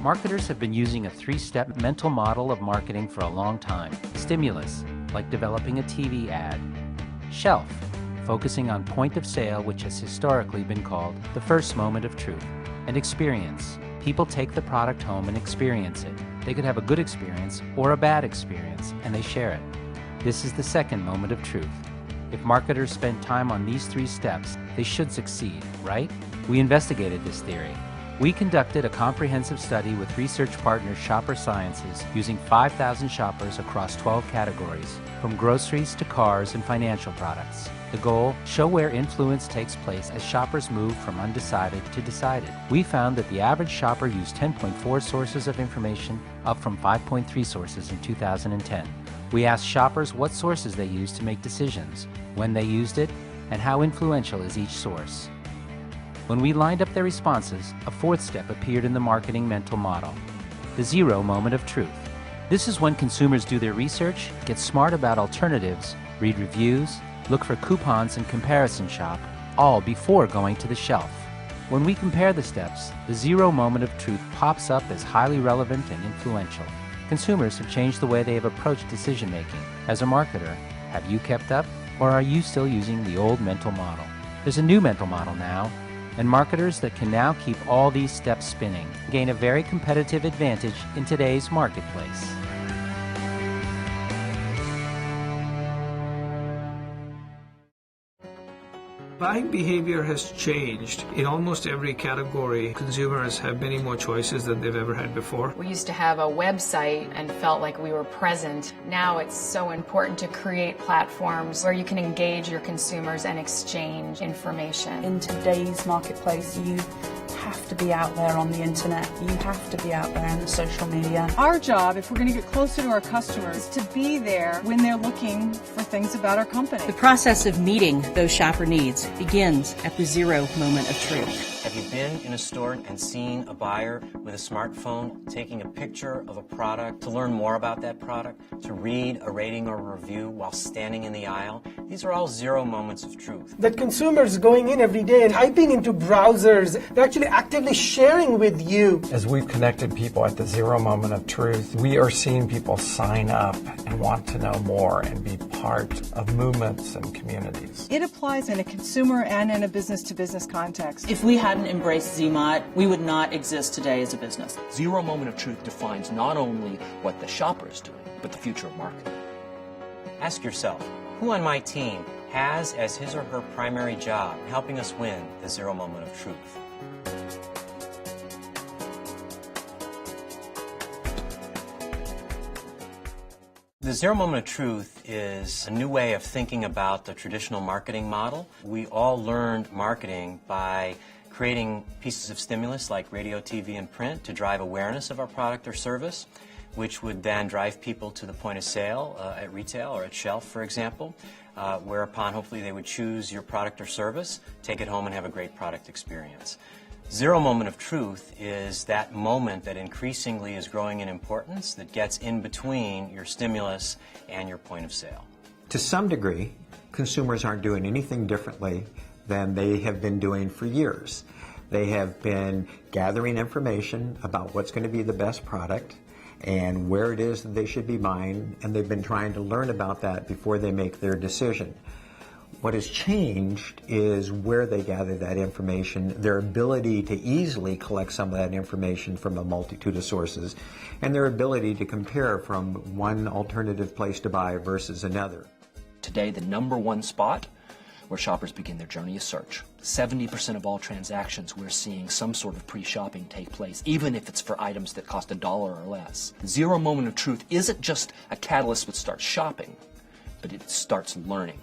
Marketers have been using a three-step mental model of marketing for a long time. Stimulus, like developing a TV ad. Shelf, focusing on point of sale, which has historically been called the first moment of truth. And experience. People take the product home and experience it. They could have a good experience or a bad experience, and they share it. This is the second moment of truth. If marketers spend time on these three steps, they should succeed, right? We investigated this theory. We conducted a comprehensive study with research partner Shopper Sciences using 5,000 shoppers across 12 categories, from groceries to cars and financial products. The goal, show where influence takes place as shoppers move from undecided to decided. We found that the average shopper used 10.4 sources of information, up from 5.3 sources in 2010. We asked shoppers what sources they used to make decisions, when they used it, and how influential is each source. When we lined up their responses, a fourth step appeared in the marketing mental model, the zero moment of truth. This is when consumers do their research, get smart about alternatives, read reviews, look for coupons and comparison shop, all before going to the shelf. When we compare the steps, the zero moment of truth pops up as highly relevant and influential. Consumers have changed the way they have approached decision making. As a marketer, have you kept up, or are you still using the old mental model? There's a new mental model now, and marketers that can now keep all these steps spinning gain a very competitive advantage in today's marketplace. Buying behavior has changed. In almost every category, consumers have many more choices than they've ever had before. We used to have a website and felt like we were present. Now it's so important to create platforms where you can engage your consumers and exchange information. In today's marketplace, you have to be out there on the internet. You have to be out there in the social media. Our job, if we're going to get closer to our customers, is to be there when they're looking for things about our company. The process of meeting those shopper needs begins at the zero moment of truth. Have you been in a store and seen a buyer with a smartphone taking a picture of a product to learn more about that product, to read a rating or a review while standing in the aisle? These are all zero moments of truth. That consumers going in every day and typing into browsers, they're actually actively sharing with you. As we've connected people at the zero moment of truth, we are seeing people sign up and want to know more and be part of movements and communities. It applies in a consumer and in a business-to-business context. If we hadn't embraced ZMOT, we would not exist today as a business. Zero moment of truth defines not only what the shopper is doing, but the future of marketing. Ask yourself, who on my team has as his or her primary job helping us win the zero moment of truth? The zero moment of truth is a new way of thinking about the traditional marketing model. We all learned marketing by creating pieces of stimulus like radio, TV, and print to drive awareness of our product or service, which would then drive people to the point of sale at retail or at shelf, for example, whereupon hopefully they would choose your product or service, take it home, and have a great product experience. Zero moment of truth is that moment that increasingly is growing in importance that gets in between your stimulus and your point of sale. To some degree, consumers aren't doing anything differently than they have been doing for years. They have been gathering information about what's going to be the best product and where it is that they should be buying, and they've been trying to learn about that before they make their decision. What has changed is where they gather that information, their ability to easily collect some of that information from a multitude of sources, and their ability to compare from one alternative place to buy versus another. Today, the number one spot where shoppers begin their journey is search. 70% of all transactions, we're seeing some sort of pre-shopping take place, even if it's for items that cost $1 or less. Zero moment of truth isn't just a catalyst that starts shopping, but it starts learning.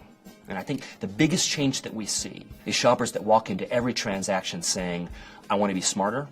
And I think the biggest change that we see is shoppers that walk into every transaction saying, I want to be smarter,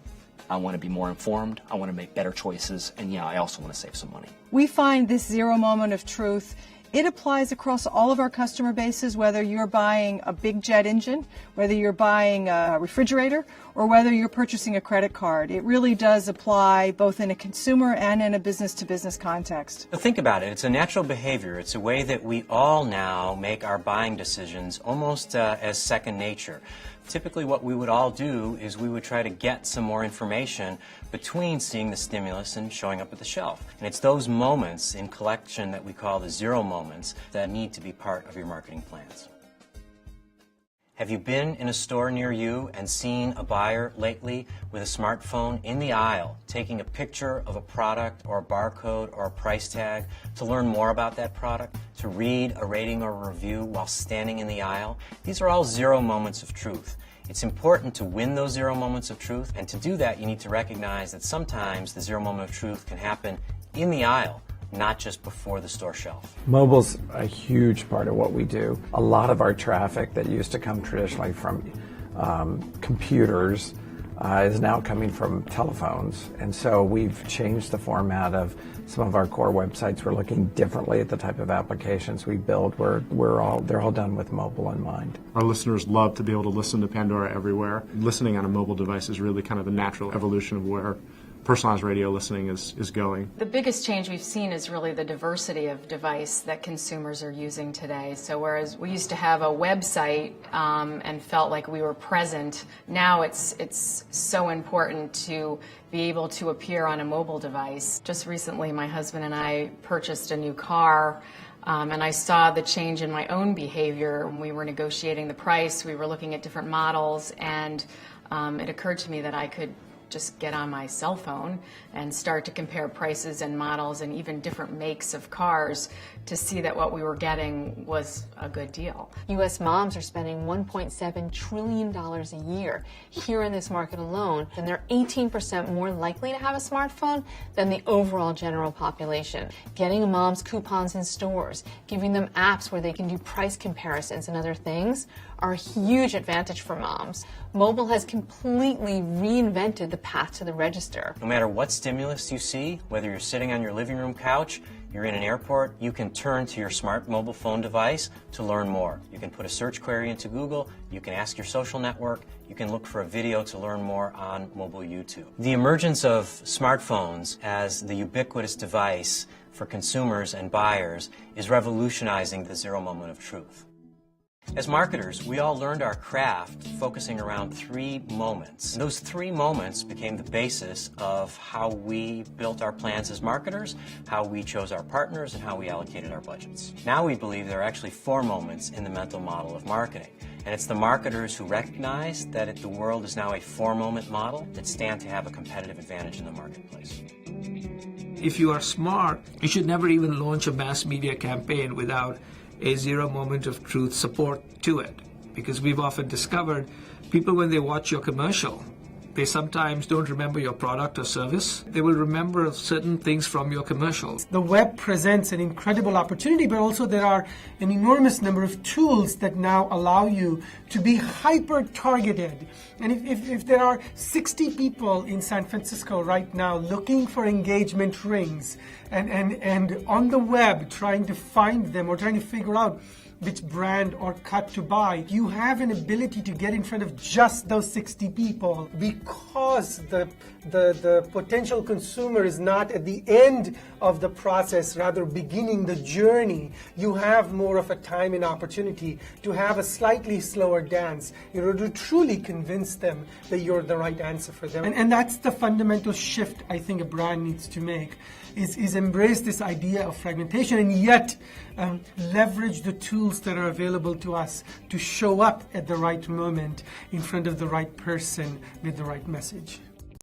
I want to be more informed, I want to make better choices, and yeah, I also want to save some money. We find this zero moment of truth, it applies across all of our customer bases, whether you're buying a big jet engine, whether you're buying a refrigerator, or whether you're purchasing a credit card. It really does apply both in a consumer and in a business-to-business context. So think about it. It's a natural behavior. It's a way that we all now make our buying decisions almost as second nature. Typically what we would all do is we would try to get some more information between seeing the stimulus and showing up at the shelf. And it's those moments in collection that we call the zero moments that need to be part of your marketing plans. Have you been in a store near you and seen a buyer lately with a smartphone in the aisle taking a picture of a product or a barcode or a price tag to learn more about that product, to read a rating or a review while standing in the aisle? These are all zero moments of truth. It's important to win those zero moments of truth, and to do that you need to recognize that sometimes the zero moment of truth can happen in the aisle, not just before the store shelf. Mobile's a huge part of what we do. A lot of our traffic that used to come traditionally from computers is now coming from telephones. And so we've changed the format of some of our core websites. We're looking differently at the type of applications we build. They're all done with mobile in mind. Our listeners love to be able to listen to Pandora everywhere. Listening on a mobile device is really kind of the natural evolution of where personalized radio listening is going. The biggest change we've seen is really the diversity of device that consumers are using today. So whereas we used to have a website and felt like we were present, now it's so important to be able to appear on a mobile device. Just recently my husband and I purchased a new car. And I saw the change in my own behavior when we were negotiating the price. We were looking at different models, and it occurred to me that I could just get on my cell phone and start to compare prices and models and even different makes of cars to see that what we were getting was a good deal. U.S. moms are spending $1.7 trillion a year here in this market alone, and they're 18% more likely to have a smartphone than the overall general population. Getting moms coupons in stores, giving them apps where they can do price comparisons and other things are a huge advantage for moms. Mobile has completely reinvented the path to the register. No matter what stimulus you see, whether you're sitting on your living room couch, you're in an airport, you can turn to your smart mobile phone device to learn more. You can put a search query into Google, you can ask your social network, you can look for a video to learn more on mobile YouTube. The emergence of smartphones as the ubiquitous device for consumers and buyers is revolutionizing the zero moment of truth. As marketers, we all learned our craft focusing around 3 moments. And those 3 moments became the basis of how we built our plans as marketers, how we chose our partners, and how we allocated our budgets. Now we believe there are actually 4 moments in the mental model of marketing. And it's the marketers who recognize that the world is now a 4-moment model that stand to have a competitive advantage in the marketplace. If you are smart, you should never even launch a mass media campaign without a zero moment of truth support to it. Because we've often discovered people, when they watch your commercial, they sometimes don't remember your product or service. They will remember certain things from your commercials. The web presents an incredible opportunity, but also there are an enormous number of tools that now allow you to be hyper-targeted. And if there are 60 people in San Francisco right now looking for engagement rings and on the web trying to find them or trying to figure out which brand or cut to buy, you have an ability to get in front of just those 60 people because the potential consumer is not at the end of the process, rather beginning the journey. You have more of a time and opportunity to have a slightly slower dance in order to truly convince them that you're the right answer for them. And that's the fundamental shift I think a brand needs to make, is embrace this idea of fragmentation and yet leverage the tools that are available to us to show up at the right moment in front of the right person with the right message.